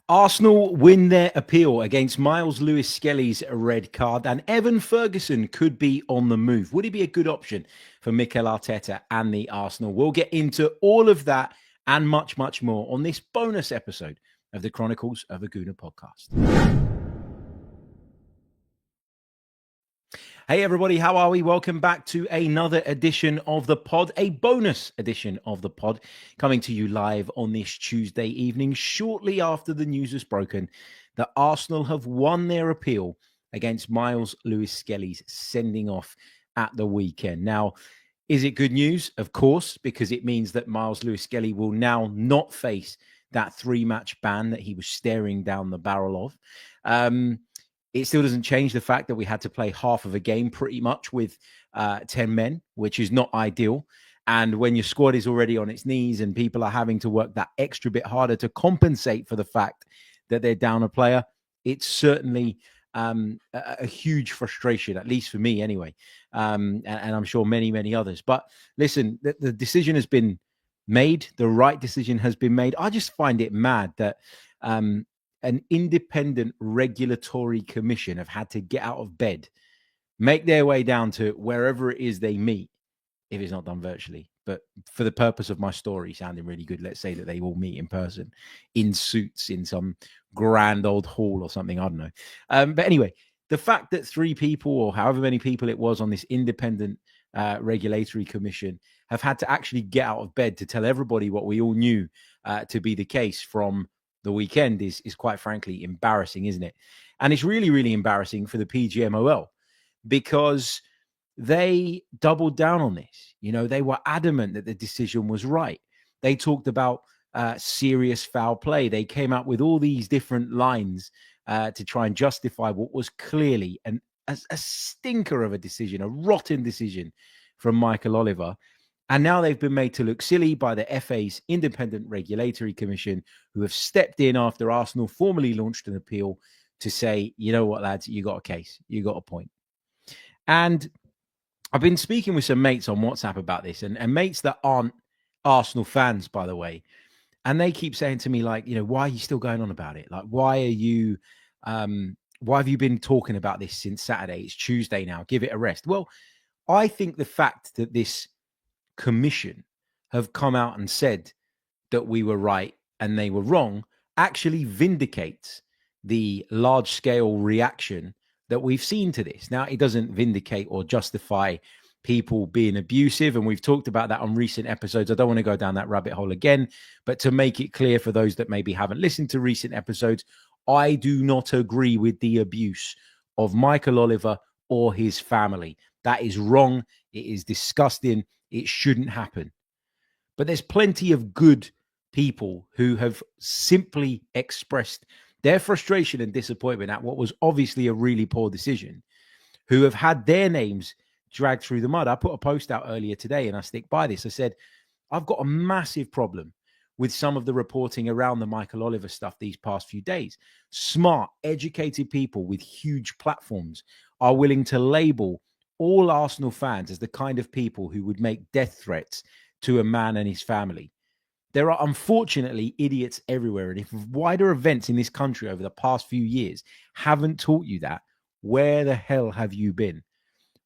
Arsenal win their appeal against Miles Lewis-Skelly's red card, and Evan Ferguson could be on the move. Would he be a good option for Mikel Arteta and the Arsenal? We'll get into all of that and much, much more on this bonus episode of the Chronicles of a Gooner podcast. Hey, everybody, how are we? Welcome back to another edition of the pod, a bonus edition of the pod, coming to you live on this Tuesday evening, shortly after the news was broken that Arsenal have won their appeal against Miles Lewis-Skelly's sending off at the weekend. Now, is it good news? Of course, because it means that Miles Lewis-Skelly will now not face that 3-match ban that he was staring down the barrel of. It still doesn't change the fact that we had to play half of a game pretty much with 10 men, which is not ideal. And when your squad is already on its knees and people are having to work that extra bit harder to compensate for the fact that they're down a player, it's certainly a huge frustration, at least for me anyway. And I'm sure many, many others. But listen, the decision has been made. The right decision has been made. I just find it mad that an independent regulatory commission have had to get out of bed, make their way down to wherever it is they meet, if it's not done virtually. But for the purpose of my story sounding really good, let's say that they all meet in person in suits in some grand old hall or something. I don't know. But anyway, the fact that 3 people or however many people it was on this independent regulatory commission have had to actually get out of bed to tell everybody what we all knew to be the case from the weekend is quite frankly embarrassing, isn't it? And it's really, really embarrassing for the PGMOL because they doubled down on this. You know, they were adamant that the decision was right. They talked about serious foul play. They came out with all these different lines to try and justify what was clearly a stinker of a decision, a rotten decision from Michael Oliver. And now they've been made to look silly by the FA's Independent Regulatory Commission, who have stepped in after Arsenal formally launched an appeal to say, you know what, lads, you got a case, you got a point. And I've been speaking with some mates on WhatsApp about this, and mates that aren't Arsenal fans, by the way. And they keep saying to me, like, you know, why are you still going on about it? Like, why have you been talking about this since Saturday? It's Tuesday now. Give it a rest. Well, I think the fact that this commission have come out and said that we were right and they were wrong actually vindicates the large-scale reaction that we've seen to this. Now, it doesn't vindicate or justify people being abusive, and we've talked about that on recent episodes. I don't want to go down that rabbit hole again, but to make it clear for those that maybe haven't listened to recent episodes, I do not agree with the abuse of Michael Oliver or his family. That is wrong. It is disgusting. It shouldn't happen. But there's plenty of good people who have simply expressed their frustration and disappointment at what was obviously a really poor decision, who have had their names dragged through the mud. I put a post out earlier today and I stick by this. I said, I've got a massive problem with some of the reporting around the Michael Oliver stuff these past few days. Smart, educated people with huge platforms are willing to label all Arsenal fans as the kind of people who would make death threats to a man and his family. There are unfortunately idiots everywhere. And if wider events in this country over the past few years haven't taught you that, where the hell have you been?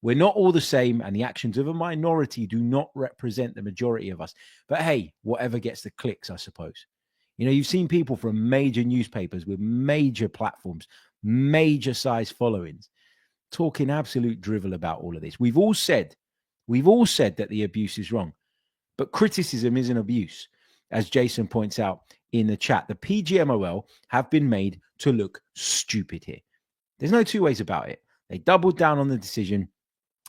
We're not all the same, and the actions of a minority do not represent the majority of us. But hey, whatever gets the clicks, I suppose. You know, you've seen people from major newspapers with major platforms, major size followings, talking absolute drivel about all of this. We've all said that the abuse is wrong, but criticism isn't abuse. As Jason points out in the chat, the PGMOL have been made to look stupid here. There's no two ways about it. They doubled down on the decision.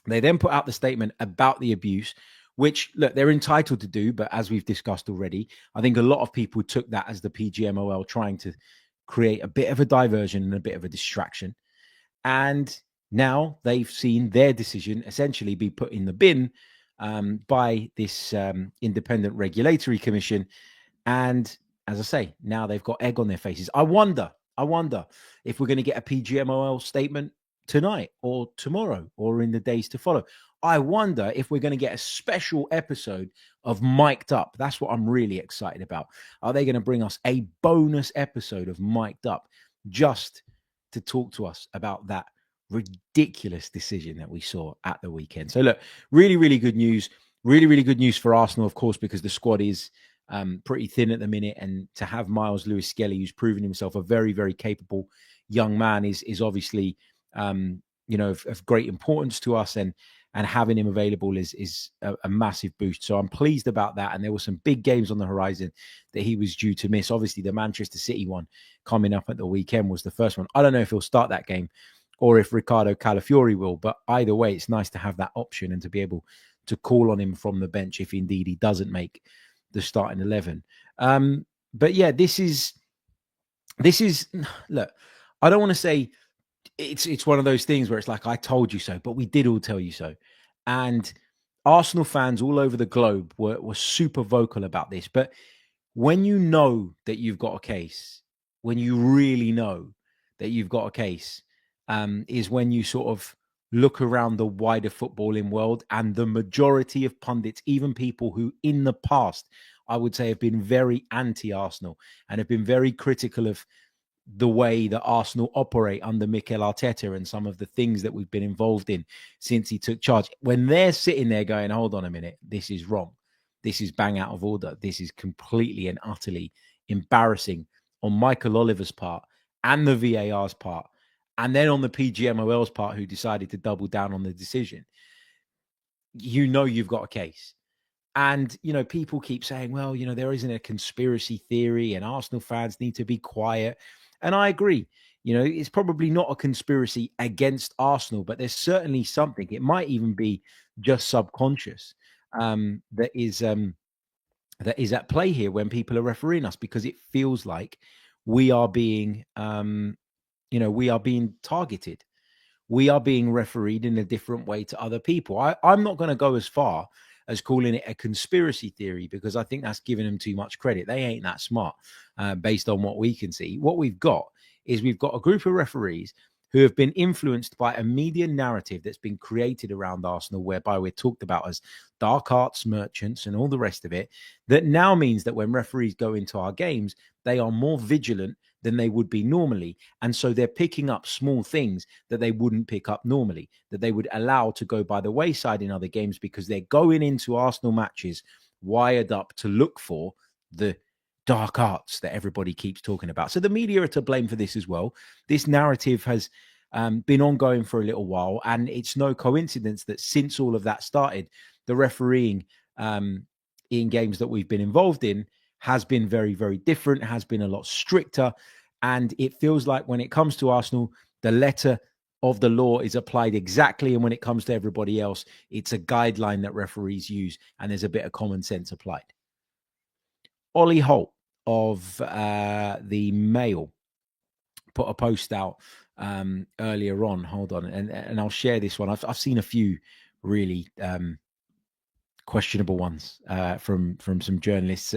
They then put out the statement about the abuse, which, look, they're entitled to do. But as we've discussed already, I think a lot of people took that as the PGMOL trying to create a bit of a diversion and a bit of a distraction. And now they've seen their decision essentially be put in the bin by this independent regulatory commission. And as I say, now they've got egg on their faces. I wonder if we're going to get a PGMOL statement tonight or tomorrow or in the days to follow. I wonder if we're going to get a special episode of Mic'd Up. That's what I'm really excited about. Are they going to bring us a bonus episode of Mic'd Up just to talk to us about that ridiculous decision that we saw at the weekend? So look, really, really good news. Really, really good news for Arsenal, of course, because the squad is pretty thin at the minute, and to have Miles Lewis-Skelly, who's proven himself a very, very capable young man, is obviously of great importance to us, and having him available is a massive boost. So I'm pleased about that. And there were some big games on the horizon that he was due to miss. Obviously, the Manchester City one coming up at the weekend was the first one. I don't know if he'll start that game or if Ricardo Calafiori will, but either way, it's nice to have that option and to be able to call on him from the bench if indeed he doesn't make the starting 11. But yeah, this is look, I don't want to say it's one of those things where it's like, I told you so, but we did all tell you so. And Arsenal fans all over the globe were super vocal about this. But when you know that you've got a case, when you really know that you've got a case, is when you sort of look around the wider footballing world, and the majority of pundits, even people who in the past, I would say, have been very anti-Arsenal and have been very critical of the way that Arsenal operate under Mikel Arteta and some of the things that we've been involved in since he took charge, when they're sitting there going, hold on a minute, this is wrong. This is bang out of order. This is completely and utterly embarrassing on Michael Oliver's part and the VAR's part, and then on the PGMOL's part, who decided to double down on the decision. You know you've got a case. And, people keep saying, well, there isn't a conspiracy theory and Arsenal fans need to be quiet. And I agree. It's probably not a conspiracy against Arsenal, but there's certainly something. It might even be just subconscious that is at play here when people are refereeing us, because it feels like we are being, we are being targeted. We are being refereed in a different way to other people. I'm not going to go as far as calling it a conspiracy theory, because I think that's giving them too much credit. They ain't that smart based on what we can see. What we've got a group of referees who have been influenced by a media narrative that's been created around Arsenal, whereby we're talked about as dark arts merchants and all the rest of it, that now means that when referees go into our games, they are more vigilant than they would be normally. And so they're picking up small things that they wouldn't pick up normally, that they would allow to go by the wayside in other games, because they're going into Arsenal matches wired up to look for the dark arts that everybody keeps talking about. So the media are to blame for this as well. This narrative has been ongoing for a little while, and it's no coincidence that since all of that started, the refereeing in games that we've been involved in has been very, very different, has been a lot stricter. And it feels like when it comes to Arsenal, the letter of the law is applied exactly. And when it comes to everybody else, it's a guideline that referees use, and there's a bit of common sense applied. Ollie Holt of the Mail put a post out earlier on. Hold on. And I'll share this one. I've seen a few really questionable ones from some journalists.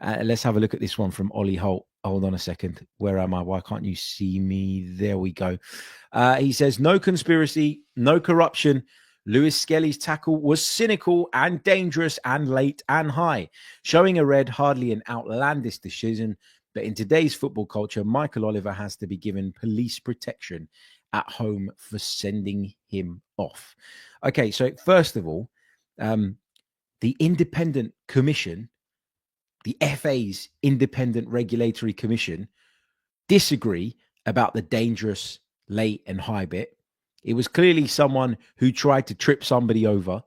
Let's have a look at this one from Ollie Holt. Hold on a second. Where am I? Why can't you see me? There we go. He says, no conspiracy, no corruption. Lewis Skelly's tackle was cynical and dangerous and late and high. Showing a red, hardly an outlandish decision. But in today's football culture, Michael Oliver has to be given police protection at home for sending him off. Okay, so first of all, the independent commission, the FA's independent regulatory commission, disagree about the dangerous, late and high bit. It was clearly someone who tried to trip somebody over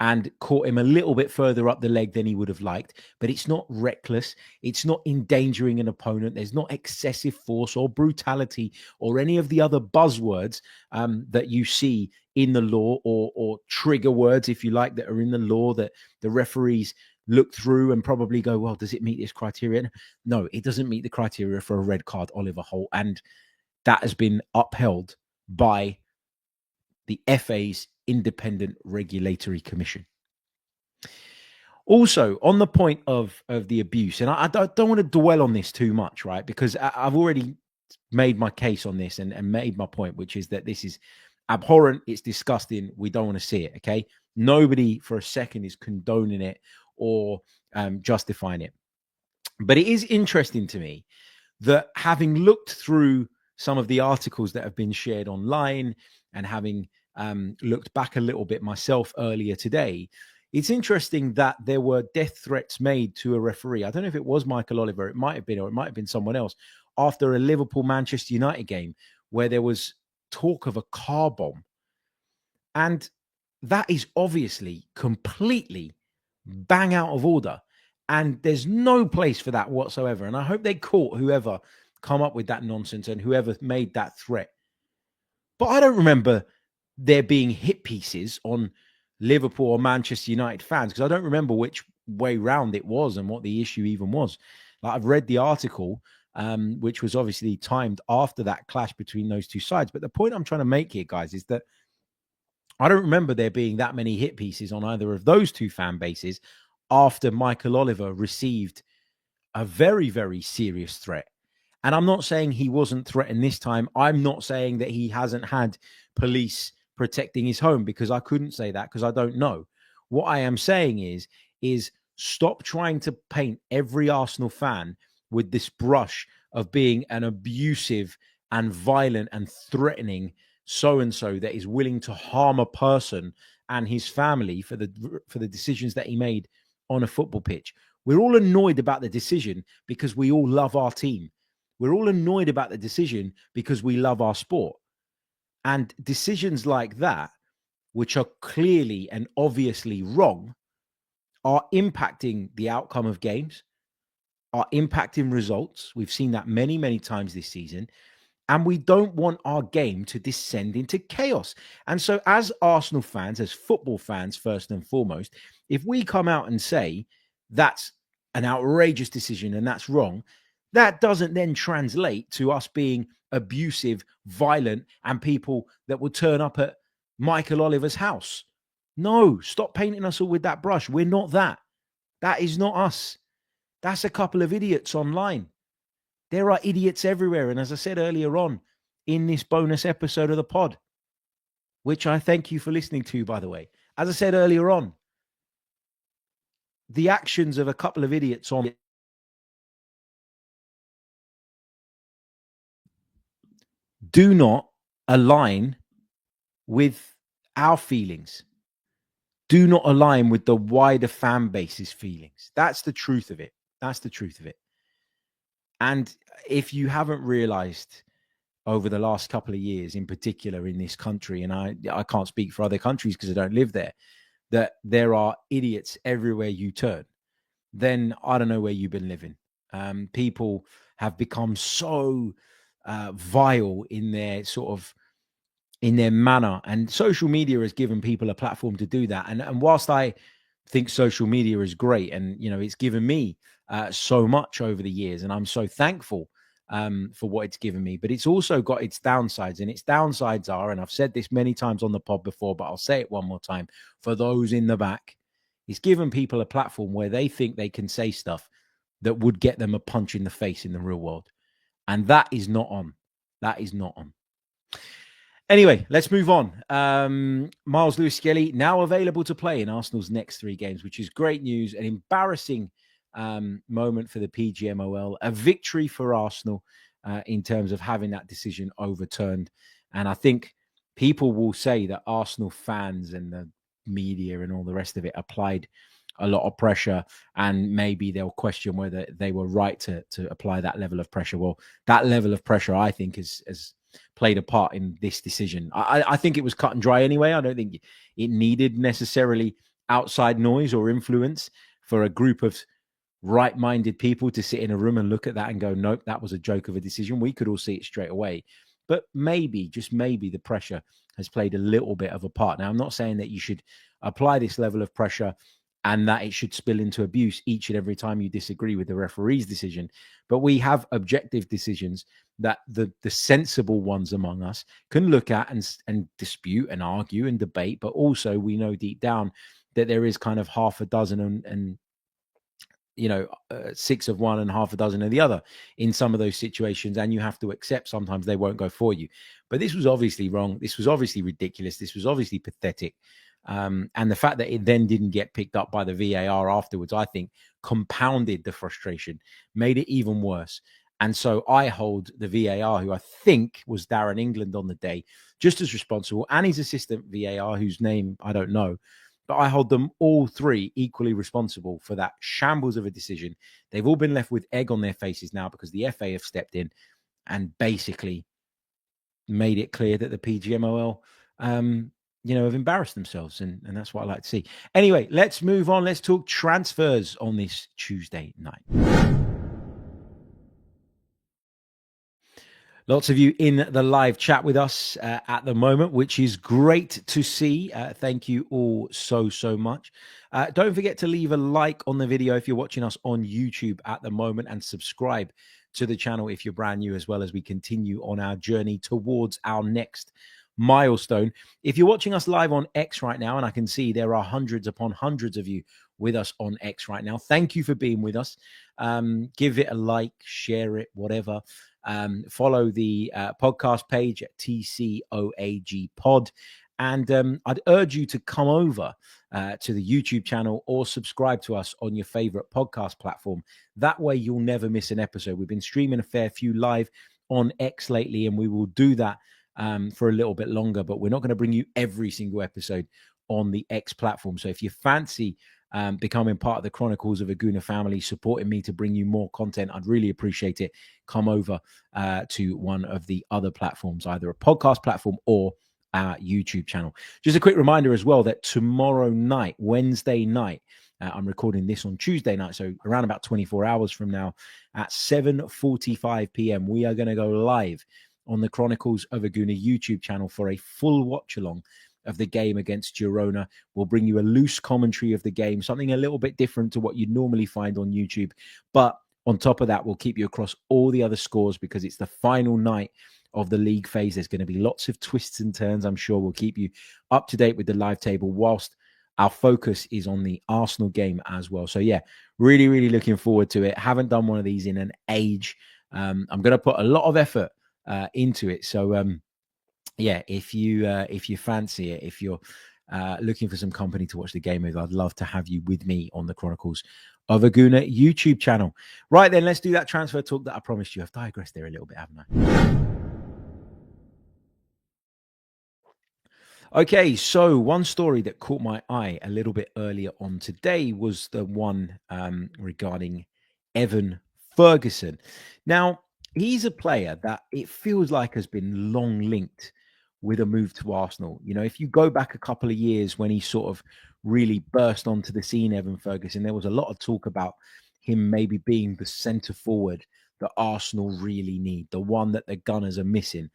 and caught him a little bit further up the leg than he would have liked. But it's not reckless. It's not endangering an opponent. There's not excessive force or brutality or any of the other buzzwords that you see in the law, or trigger words, if you like, that are in the law that the referees look through and probably go, well, does it meet this criteria? No, it doesn't meet the criteria for a red card, Oliver Holt. And that has been upheld by the FA's independent regulatory commission. Also, on the point of the abuse, and I don't want to dwell on this too much, right? Because I've already made my case on this and made my point, which is that this is abhorrent. It's disgusting. We don't want to see it. Okay. Nobody for a second is condoning it or justifying it. But it is interesting to me that having looked through some of the articles that have been shared online and having looked back a little bit myself earlier today, it's interesting that there were death threats made to a referee. I don't know if it was Michael Oliver, it might have been, or it might have been someone else, after a Liverpool-Manchester United game where there was talk of a car bomb. And that is obviously completely bang out of order. And there's no place for that whatsoever. And I hope they caught whoever come up with that nonsense and whoever made that threat. But I don't remember there being hit pieces on Liverpool or Manchester United fans, because I don't remember which way round it was and what the issue even was. Like, I've read the article, which was obviously timed after that clash between those two sides. But the point I'm trying to make here, guys, is that I don't remember there being that many hit pieces on either of those two fan bases after Michael Oliver received a very, very serious threat. And I'm not saying he wasn't threatened this time. I'm not saying that he hasn't had police protecting his home, because I couldn't say that because I don't know. What I am saying is stop trying to paint every Arsenal fan with this brush of being an abusive and violent and threatening so-and-so that is willing to harm a person and his family for the decisions that he made on a football pitch. We're all annoyed about the decision because we all love our team. We're all annoyed about the decision because we love our sport. And decisions like that, which are clearly and obviously wrong, are impacting the outcome of games, are impacting results. We've seen that many, many times this season. And we don't want our game to descend into chaos. And so as Arsenal fans, as football fans, first and foremost, if we come out and say that's an outrageous decision and that's wrong, that doesn't then translate to us being abusive, violent, and people that will turn up at Michael Oliver's house. No, stop painting us all with that brush. We're not that. That is not us. That's a couple of idiots online. There are idiots everywhere. And as I said earlier on in this bonus episode of the pod, which I thank you for listening to, by the way, as I said earlier on, the actions of a couple of idiots on do not align with our feelings, do not align with the wider fan base's feelings. That's the truth of it. That's the truth of it. And if you haven't realized over the last couple of years, in particular in this country, and I can't speak for other countries because I don't live there, that there are idiots everywhere you turn, then I don't know where you've been living. People have become so vile in their manner, and social media has given people a platform to do that. And whilst I think social media is great, and it's given me so much over the years, and I'm so thankful for what it's given me, but it's also got its downsides. And its downsides are, and I've said this many times on the pod before, but I'll say it one more time for those in the back, it's given people a platform where they think they can say stuff that would get them a punch in the face in the real world. And that is not on. That is not on. Anyway, let's move on. Miles Lewis-Skelly now available to play in Arsenal's next 3 games, which is great news. An embarrassing moment for the PGMOL, a victory for Arsenal in terms of having that decision overturned. And I think people will say that Arsenal fans and the media and all the rest of it applied a lot of pressure, and maybe they'll question whether they were right to apply that level of pressure. Well, that level of pressure, I think, has played a part in this decision. I think it was cut and dry anyway. I don't think it needed necessarily outside noise or influence for a group of right-minded people to sit in a room and look at that and go, nope, that was a joke of a decision. We could all see it straight away. But maybe, just maybe, the pressure has played a little bit of a part. Now, I'm not saying that you should apply this level of pressure and that it should spill into abuse each and every time you disagree with the referee's decision. But we have objective decisions that the sensible ones among us can look at and dispute and argue and debate. But also we know deep down that there is kind of half a dozen and six of one and half a dozen of the other in some of those situations, and you have to accept sometimes they won't go for you. But this was obviously wrong. This was obviously ridiculous. This was obviously pathetic. And the fact that it then didn't get picked up by the VAR afterwards, I think, compounded the frustration, made it even worse. And so I hold the VAR, who I think was Darren England on the day, just as responsible, and his assistant VAR, whose name I don't know. But I hold them all three equally responsible for that shambles of a decision. They've all been left with egg on their faces now because the FA have stepped in and basically made it clear that the PGMOL, have embarrassed themselves. And that's what I like to see. Anyway, let's move on. Let's talk transfers on this Tuesday night. Lots of you in the live chat with us at the moment, which is great to see. Thank you all so much. Don't forget to leave a like on the video if you're watching us on YouTube at the moment, and subscribe to the channel if you're brand new, as well as we continue on our journey towards our next milestone. If you're watching us live on X right now, and I can see there are hundreds upon hundreds of you with us on X right now, thank you for being with us. Give it a like, share it, whatever. Follow the podcast page at TCOAG Pod. And I'd urge you to come over to the YouTube channel or subscribe to us on your favorite podcast platform. That way you'll never miss an episode. We've been streaming a fair few live on X lately, and we will do that for a little bit longer, but we're not going to bring you every single episode on the X platform. So if you fancy becoming part of the Chronicles of a Gooner family, supporting me to bring you more content, I'd really appreciate it. Come over to one of the other platforms, either a podcast platform or our YouTube channel. Just a quick reminder as well that tomorrow night, Wednesday night, I'm recording this on Tuesday night, so around about 24 hours from now, at 7:45 p.m., we are going to go live on the Chronicles of a Gooner YouTube channel for a full watch along of the game against Girona. We'll bring you a loose commentary of the game, something a little bit different to what you'd normally find on YouTube. But on top of that, we'll keep you across all the other scores because it's the final night of the league phase. There's going to be lots of twists and turns. I'm sure we'll keep you up to date with the live table whilst our focus is on the Arsenal game as well. So yeah, really looking forward to it. Haven't done one of these in an age. I'm going to put a lot of effort into it. So if you fancy it, if you're looking for some company to watch the game with, I'd love to have you with me on the Chronicles of a Gooner YouTube channel. Right then, let's do that transfer talk that I promised you. I've digressed there a little bit, haven't I? Okay, so one story that caught my eye a little bit earlier on today was the one regarding Evan Ferguson. Now, he's a player that it feels like has been long linked with a move to Arsenal. You know, if you go back a couple of years when he sort of really burst onto the scene, Evan Ferguson, there was a lot of talk about him maybe being the centre forward that Arsenal really need, the one that the Gunners are missing.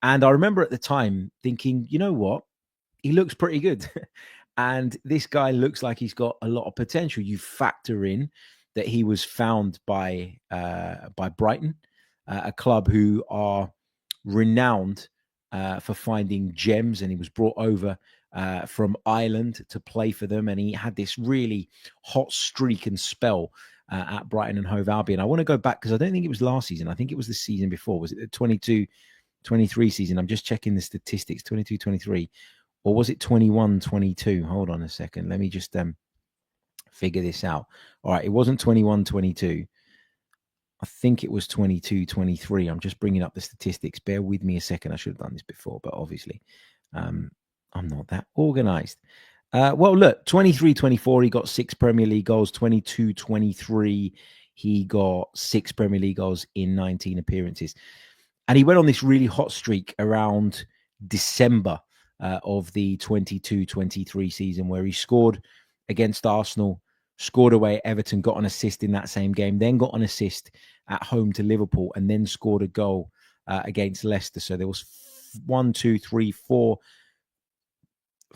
And I remember at the time thinking, you know what? He looks pretty good. And this guy looks like he's got a lot of potential. You factor in that he was found by Brighton, a club who are renowned for finding gems, and he was brought over from Ireland to play for them, and he had this really hot streak and spell at Brighton and Hove Albion. I want to go back because I don't think it was last season. I think it was the season before. Was it the 22-23 season? I'm just checking the statistics. 22-23. Or was it 21-22? Hold on a second. Let me just figure this out. All right, it wasn't 21-22. I think it was 22-23. I'm just bringing up the statistics. Bear with me a second. I should have done this before, but obviously I'm not that organized. Well, look, 23-24, he got 6 Premier League goals. 22-23, he got 6 Premier League goals in 19 appearances. And he went on this really hot streak around December of the 22-23 season, where he scored against Arsenal, scored away at Everton, got an assist in that same game, then got an assist at home to Liverpool, and then scored a goal against Leicester. So there was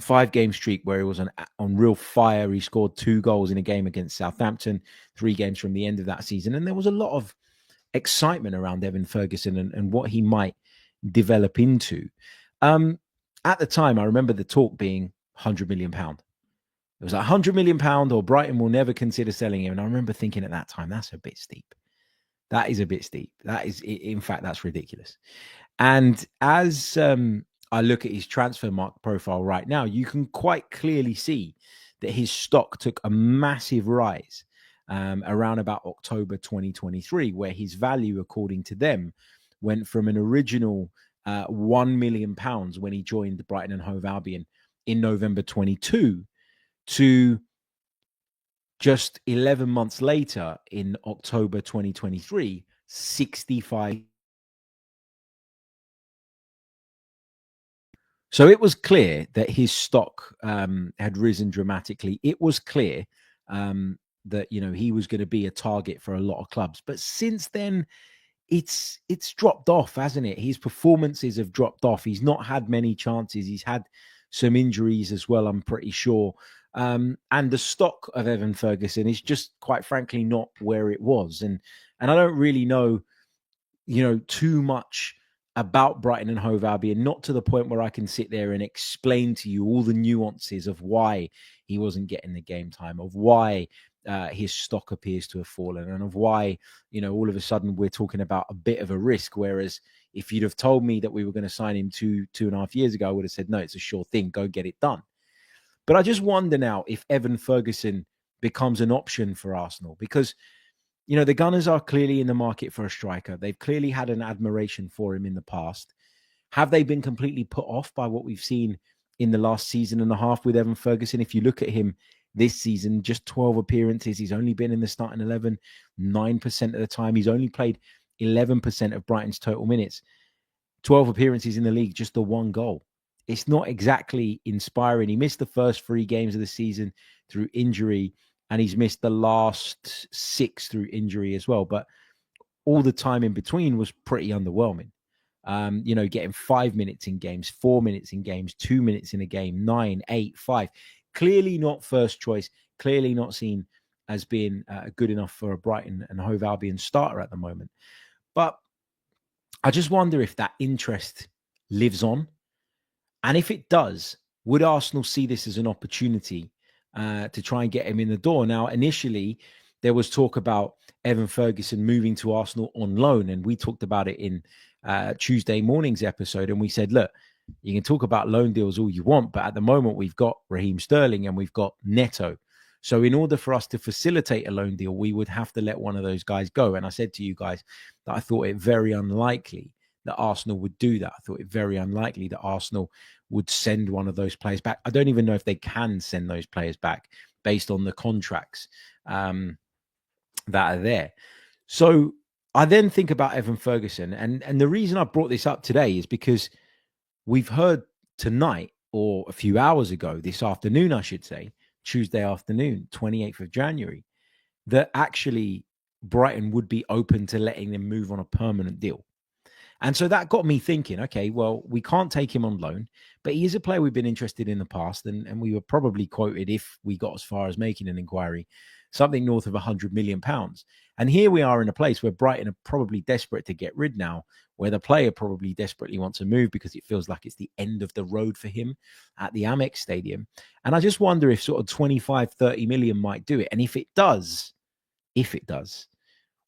5-game streak where he was on real fire. He scored 2 goals in a game against Southampton, 3 games from the end of that season. And there was a lot of excitement around Evan Ferguson and what he might develop into. At the time, I remember the talk being £100 million. It was £100 million or Brighton will never consider selling him. And I remember thinking at that time, that's a bit steep. That is a bit steep. That is, in fact, that's ridiculous. And as I look at his transfer market profile right now, you can quite clearly see that his stock took a massive rise around about October 2023, where his value, according to them, went from an original £1 million when he joined Brighton and Hove Albion in November 22 to just 11 months later in October 2023, 65. So it was clear that his stock had risen dramatically. It was clear that he was going to be a target for a lot of clubs. But since then, it's dropped off, hasn't it? His performances have dropped off. He's not had many chances. He's had some injuries as well, I'm pretty sure. And the stock of Evan Ferguson is just, quite frankly, not where it was. And I don't really know, too much about Brighton and Hove Albion, not to the point where I can sit there and explain to you all the nuances of why he wasn't getting the game time, of why his stock appears to have fallen, and of why, all of a sudden we're talking about a bit of a risk. Whereas if you'd have told me that we were going to sign him 2.5 years ago, I would have said, no, it's a sure thing. Go get it done. But I just wonder now if Evan Ferguson becomes an option for Arsenal, because the Gunners are clearly in the market for a striker. They've clearly had an admiration for him in the past. Have they been completely put off by what we've seen in the last season and a half with Evan Ferguson? If you look at him this season, just 12 appearances. He's only been in the starting 11 9% of the time. He's only played 11% of Brighton's total minutes. 12 appearances in the league, just the one goal. It's not exactly inspiring. He missed the first 3 games of the season through injury, and he's missed the last 6 through injury as well. But all the time in between was pretty underwhelming. Getting 5 minutes in games, 4 minutes in games, 2 minutes in a game, 9, 8, 5. Clearly not first choice, clearly not seen as being good enough for a Brighton and Hove Albion starter at the moment. But I just wonder if that interest lives on. And if it does, would Arsenal see this as an opportunity to try and get him in the door? Now, initially, there was talk about Evan Ferguson moving to Arsenal on loan. And we talked about it in Tuesday morning's episode. And we said, look, you can talk about loan deals all you want, but at the moment, we've got Raheem Sterling and we've got Neto. So in order for us to facilitate a loan deal, we would have to let one of those guys go. And I said to you guys that I thought it very unlikely that Arsenal would do that. I thought it very unlikely that Arsenal would send one of those players back. I don't even know if they can send those players back based on the contracts that are there. So I then think about Evan Ferguson. And the reason I brought this up today is because we've heard tonight, or a few hours ago, this afternoon, I should say, Tuesday afternoon, 28th of January, that actually Brighton would be open to letting them move on a permanent deal. And so that got me thinking, okay, well, we can't take him on loan, but he is a player we've been interested in the past. And we were probably quoted, if we got as far as making an inquiry, something north of £100 million. And here we are in a place where Brighton are probably desperate to get rid now, where the player probably desperately wants to move because it feels like it's the end of the road for him at the Amex Stadium. And I just wonder if sort of 25, 30 million might do it. And if it does,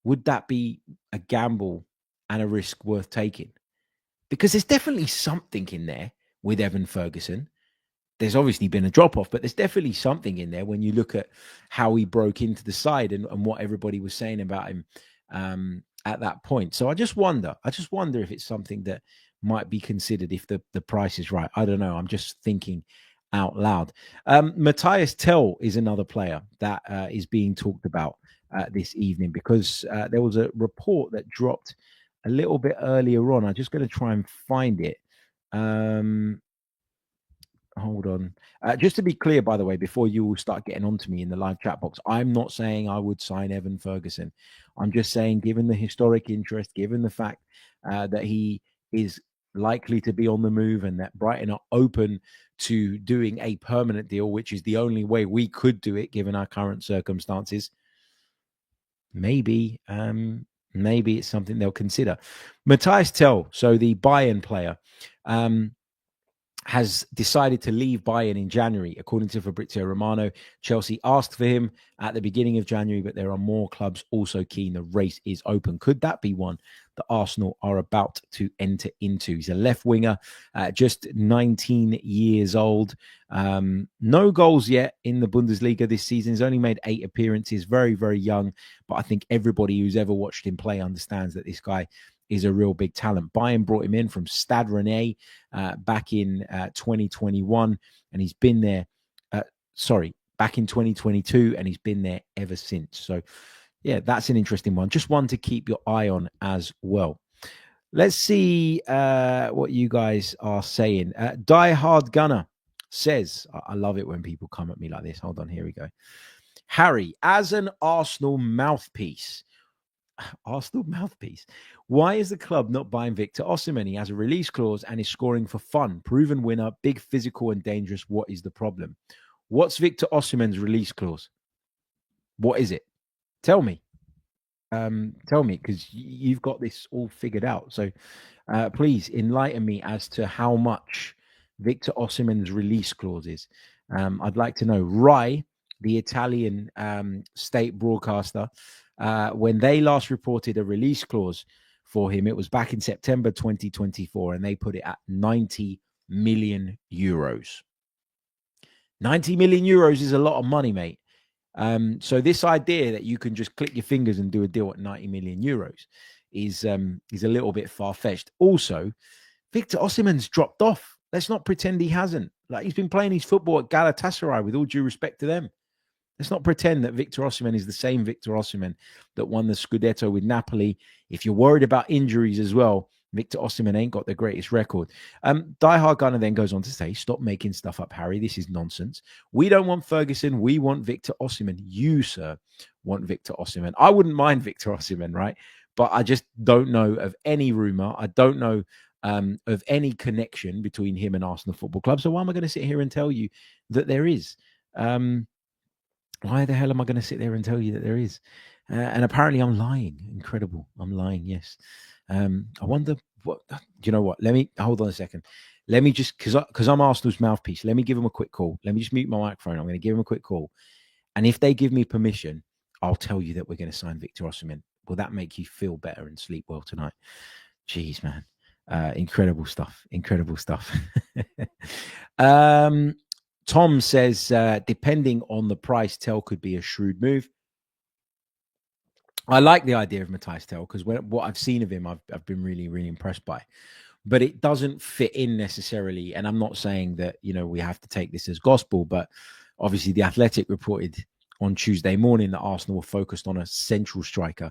would that be a gamble and a risk worth taking? Because there's definitely something in there with Evan Ferguson. There's obviously been a drop-off, but there's definitely something in there when you look at how he broke into the side and what everybody was saying about him at that point. So I just wonder if it's something that might be considered if the price is right. I don't know. I'm just thinking out loud. Matthias Tell is another player that is being talked about this evening, because there was a report that dropped a little bit earlier on. I'm just going to try and find it. Hold on. Just to be clear, by the way, before you all start getting onto me in the live chat box, I'm not saying I would sign Evan Ferguson. I'm just saying, given the historic interest, given the fact that he is likely to be on the move and that Brighton are open to doing a permanent deal, which is the only way we could do it given our current circumstances, maybe it's something they'll consider. Matthias Tell, so the Bayern player, has decided to leave Bayern in January. According to Fabrizio Romano, Chelsea asked for him at the beginning of January, but there are more clubs also keen. The race is open. Could that be one that Arsenal are about to enter into? He's a left winger, just 19 years old. No goals yet in the Bundesliga this season. He's only made 8 appearances, very, very young. But I think everybody who's ever watched him play understands that this guy is a real big talent. Bayern brought him in from Stade Rennais back in 2021, and he's been there, back in 2022, and he's been there ever since. So, yeah, that's an interesting one. Just one to keep your eye on as well. Let's see what you guys are saying. Die Hard Gunner says, I love it when people come at me like this. Hold on, here we go. Harry, as an Arsenal mouthpiece, why is the club not buying Victor Osimhen? He has a release clause and is scoring for fun. Proven winner, big, physical, and dangerous. What is the problem? What's Victor Osimhen's release clause? What is it? Tell me. Because you've got this all figured out. So please enlighten me as to how much Victor Osimhen's release clause is. I'd like to know. Rai, the Italian state broadcaster, when they last reported a release clause for him, it was back in September 2024, and they put it at 90 million euros. 90 million euros is a lot of money, mate. So this idea that you can just click your fingers and do a deal at 90 million euros is a little bit far-fetched. Also, Victor Osimhen's dropped off. Let's not pretend he hasn't. Like, he's been playing his football at Galatasaray, with all due respect to them. Let's not pretend that Victor Osimhen is the same Victor Osimhen that won the Scudetto with Napoli. If you're worried about injuries as well, Victor Osimhen ain't got the greatest record. Die Hard Gunner then goes on to say, stop making stuff up, Harry. This is nonsense. We don't want Ferguson. We want Victor Osimhen. You, sir, want Victor Osimhen. I wouldn't mind Victor Osimhen, right? But I just don't know of any rumor. I don't know of any connection between him and Arsenal Football Club. So why am I going to sit here and tell you that there is? Why the hell am I going to sit there and tell you that there is? And apparently I'm lying. Incredible. I'm lying, yes. I wonder what, you know what? Let me, hold on a second. Let me just, because I'm Arsenal's mouthpiece, let me give him a quick call. Let me just mute my microphone. I'm going to give him a quick call. And if they give me permission, I'll tell you that we're going to sign Victor Osimhen. Will that make you feel better and sleep well tonight? Jeez, man. Incredible stuff. Incredible stuff. Tom says, depending on the price, Tell could be a shrewd move. I like the idea of Matthias Tell, because what I've seen of him, I've been really, really impressed by. But it doesn't fit in necessarily. And I'm not saying that, we have to take this as gospel, but obviously The Athletic reported on Tuesday morning that Arsenal were focused on a central striker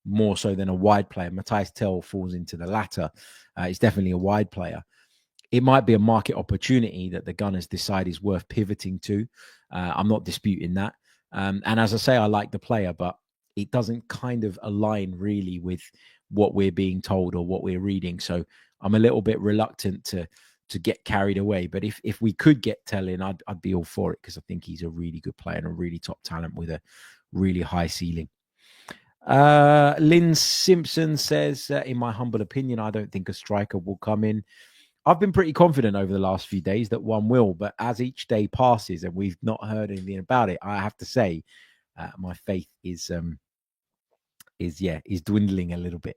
more so than a wide player. Matthias Tell falls into the latter. He's definitely a wide player. It might be a market opportunity that the Gunners decide is worth pivoting to. I'm not disputing that. And as I say, I like the player, but it doesn't kind of align really with what we're being told or what we're reading. So I'm a little bit reluctant to get carried away. But if we could get Tell in, I'd be all for it, because I think he's a really good player and a really top talent with a really high ceiling. Lynn Simpson says, in my humble opinion, I don't think a striker will come in. I've been pretty confident over the last few days that one will, but as each day passes and we've not heard anything about it, I have to say my faith is dwindling a little bit.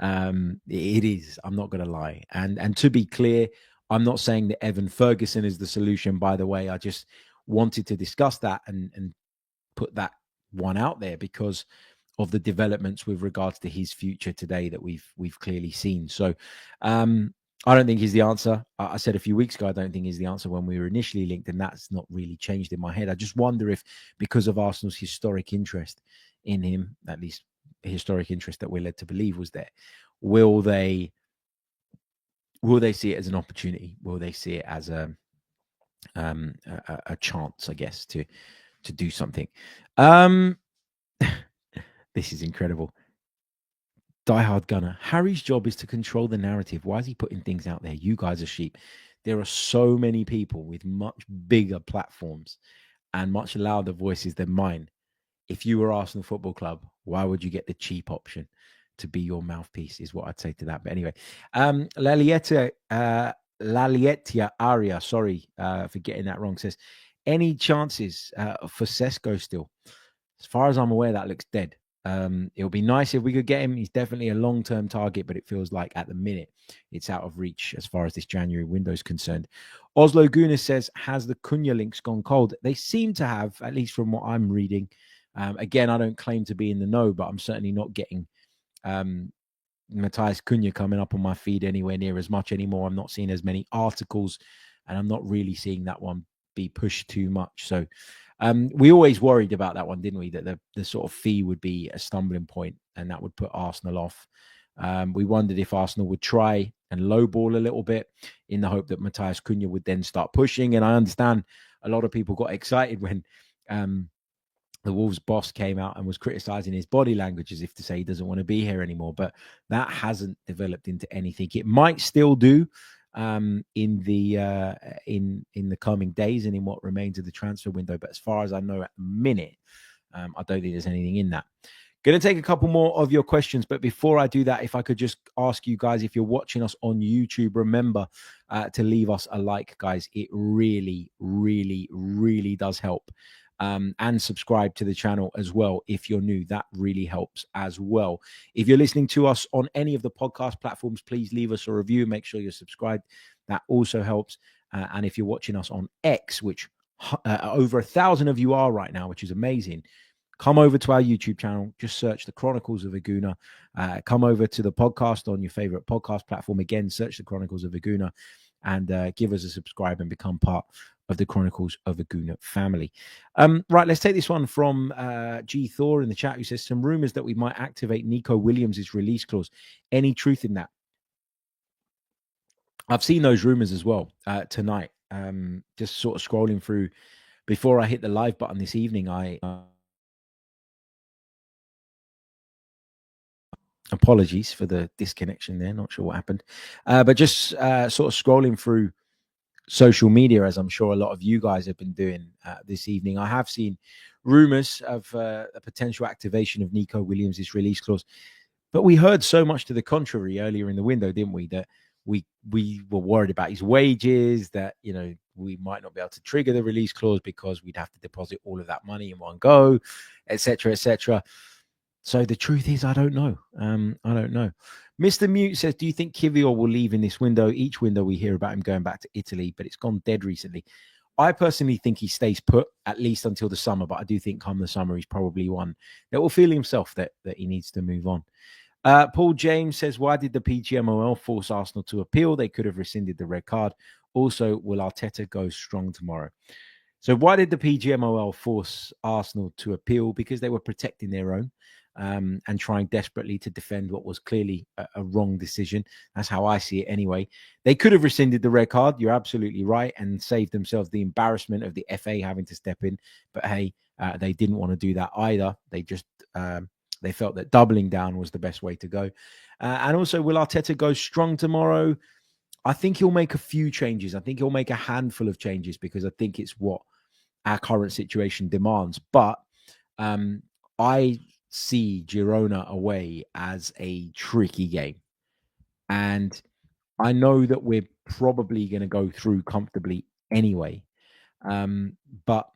It is. I'm not going to lie. And to be clear, I'm not saying that Evan Ferguson is the solution, by the way. I just wanted to discuss that and put that one out there because of the developments with regards to his future today that we've clearly seen. So I don't think he's the answer. I said a few weeks ago, I don't think he's the answer when we were initially linked, and that's not really changed in my head. I just wonder if, because of Arsenal's historic interest in him, at least historic interest that we're led to believe was there, will they see it as an opportunity? Will they see it as a chance, I guess, to do something? This is incredible. Die Hard Gunner. Harry's job is to control the narrative. Why is he putting things out there? You guys are sheep. There are so many people with much bigger platforms and much louder voices than mine. If you were Arsenal Football Club, why would you get the cheap option to be your mouthpiece, is what I'd say to that. But anyway, Lalieta Lalietia Aria, sorry for getting that wrong, says, any chances for Sesko still? As far as I'm aware, that looks dead. It would be nice if we could get him. He's definitely a long-term target, but it feels like at the minute it's out of reach as far as this January window is concerned. Oslo Gunas says, has the Cunha links gone cold? They seem to have, at least from what I'm reading. Again, I don't claim to be in the know, but I'm certainly not getting Matthias Cunha coming up on my feed anywhere near as much anymore. I'm not seeing as many articles, and I'm not really seeing that one be pushed too much. So we always worried about that one, didn't we? That the sort of fee would be a stumbling point, and that would put Arsenal off. We wondered if Arsenal would try and lowball a little bit in the hope that Matthias Cunha would then start pushing. And I understand a lot of people got excited when the Wolves boss came out and was criticizing his body language as if to say he doesn't want to be here anymore. But that hasn't developed into anything. It might still do in the coming days and in what remains of the transfer window. But as far as I know at the minute, I don't think there's anything in that. Going to take a couple more of your questions. But before I do that, if I could just ask you guys, if you're watching us on YouTube, remember to leave us a like, guys. It really, really, really does help. And subscribe to the channel as well. If you're new, that really helps as well. If you're listening to us on any of the podcast platforms, please leave us a review. Make sure you're subscribed. That also helps. And if you're watching us on X, which over 1,000 of you are right now, which is amazing, come over to our YouTube channel. Just search the Chronicles of Aguna. Come over to the podcast on your favorite podcast platform. Again, search the Chronicles of Aguna and give us a subscribe and become part of the Chronicles of Aguna family. Right, let's take this one from G. Thor in the chat, who says, some rumors that we might activate Nico Williams' release clause. Any truth in that? I've seen those rumors as well tonight. Just sort of scrolling through before I hit the live button this evening. Apologies for the disconnection there. Not sure what happened. But just sort of scrolling through social media, as I'm sure a lot of you guys have been doing this evening, I have seen rumors of a potential activation of Nico Williams' release clause. But we heard so much to the contrary earlier in the window, didn't we? That we were worried about his wages, that, you know, we might not be able to trigger the release clause because we'd have to deposit all of that money in one go, etc., etc. So the truth is, I don't know. I don't know. Mr. Mute says, do you think Kivior will leave in this window? Each window we hear about him going back to Italy, but it's gone dead recently. I personally think he stays put at least until the summer, but I do think come the summer, he's probably one that will feel himself that he needs to move on. Paul James says, why did the PGMOL force Arsenal to appeal? They could have rescinded the red card. Also, will Arteta go strong tomorrow? So why did the PGMOL force Arsenal to appeal? Because they were protecting their own. And trying desperately to defend what was clearly a wrong decision. That's how I see it anyway. They could have rescinded the red card. You're absolutely right, and saved themselves the embarrassment of the FA having to step in. But hey, they didn't want to do that either. They just they felt that doubling down was the best way to go. And also, will Arteta go strong tomorrow? I think he'll make a few changes. I think he'll make a handful of changes because I think it's what our current situation demands. But I see Girona away as a tricky game. And I know that we're probably going to go through comfortably anyway. But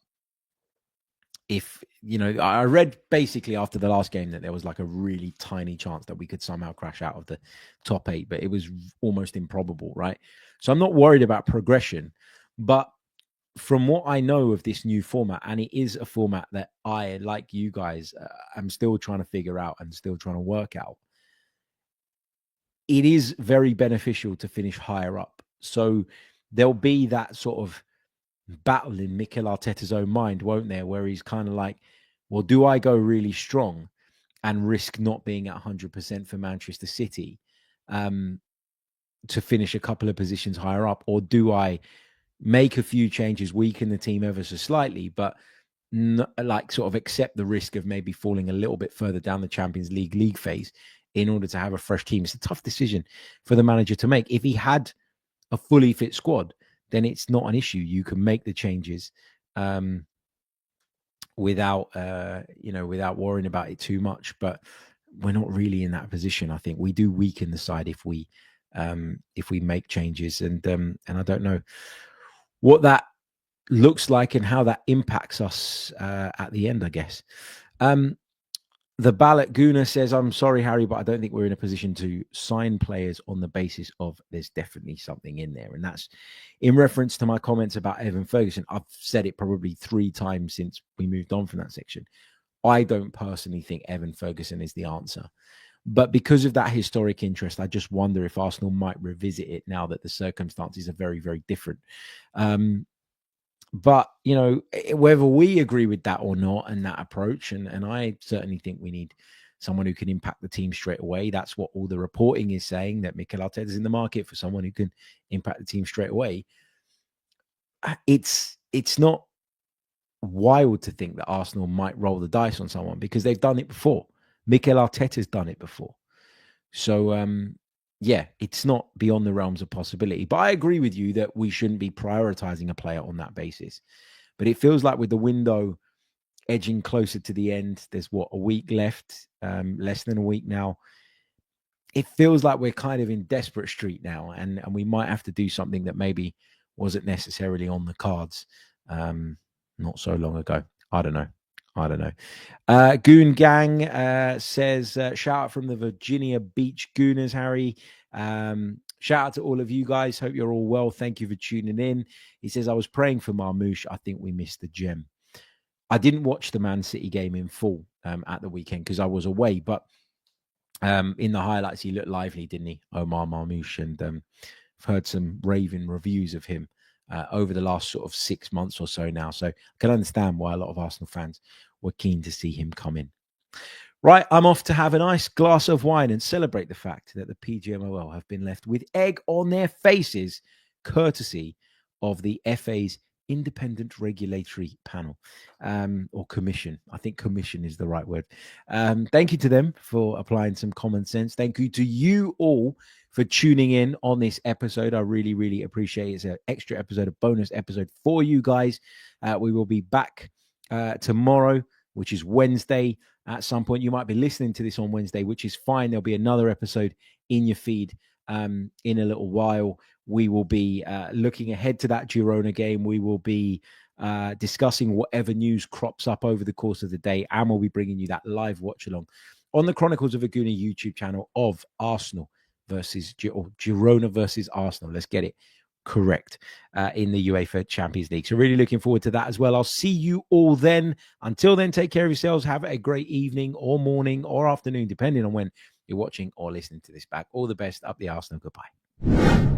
if, you know, I read basically after the last game that there was like a really tiny chance that we could somehow crash out of the top 8, but it was almost improbable, right? So I'm not worried about progression, but from what I know of this new format, and it is a format that I, like you guys, am still trying to figure out and still trying to work out, it is very beneficial to finish higher up. So there'll be that sort of battle in Mikel Arteta's own mind, won't there, where he's kind of like, well, do I go really strong and risk not being at 100% for Manchester City to finish a couple of positions higher up, or do I make a few changes, weaken the team ever so slightly, but like sort of accept the risk of maybe falling a little bit further down the Champions League phase in order to have a fresh team? It's a tough decision for the manager to make. If he had a fully fit squad, then it's not an issue. You can make the changes without worrying about it too much. But we're not really in that position. I think we do weaken the side if we if we make changes. And I don't know what that looks like and how that impacts us at the end, I guess. The ballot Guna says, I'm sorry, Harry, but I don't think we're in a position to sign players on the basis of there's definitely something in there. And that's in reference to my comments about Evan Ferguson. I've said it probably 3 times since we moved on from that section. I don't personally think Evan Ferguson is the answer. But because of that historic interest, I just wonder if Arsenal might revisit it now that the circumstances are very, very different. But, you know, whether we agree with that or not and that approach, and I certainly think we need someone who can impact the team straight away. That's what all the reporting is saying, that Mikel Arteta is in the market for someone who can impact the team straight away. It's not wild to think that Arsenal might roll the dice on someone because they've done it before. Mikel Arteta's done it before. So, yeah, it's not beyond the realms of possibility. But I agree with you that we shouldn't be prioritizing a player on that basis. But it feels like with the window edging closer to the end, there's a week left, less than a week now. It feels like we're kind of in desperate street now, and we might have to do something that maybe wasn't necessarily on the cards not so long ago. I don't know. Goon Gang says, shout out from the Virginia Beach Gooners, Harry. Shout out to all of you guys. Hope you're all well. Thank you for tuning in. He says, I was praying for Marmoush. I think we missed the gem. I didn't watch the Man City game in full at the weekend because I was away, but in the highlights, he looked lively, didn't he? Omar Marmoush. And I've heard some raving reviews of him over the last sort of 6 months or so now. So I can understand why a lot of Arsenal fans were keen to see him come in. Right, I'm off to have a nice glass of wine and celebrate the fact that the PGMOL have been left with egg on their faces, courtesy of the FA's Independent Regulatory Panel or Commission. I think commission is the right word. Thank you to them for applying some common sense. Thank you to you all for tuning in on this episode. I really, really appreciate it. It's an extra episode, a bonus episode for you guys. We will be back tomorrow, which is Wednesday. At some point, you might be listening to this on Wednesday, which is fine. There'll be another episode in your feed in a little while. We will be looking ahead to that Girona game. We will be discussing whatever news crops up over the course of the day, and we'll be bringing you that live watch along on the Chronicles of a Gooner YouTube channel of Arsenal versus Girona versus Arsenal. Let's get it correct in the UEFA Champions League. So really looking forward to that as well. I'll see you all then. Until then, take care of yourselves. Have a great evening or morning or afternoon, depending on when you're watching or listening to this back. All the best. Up the Arsenal. Goodbye.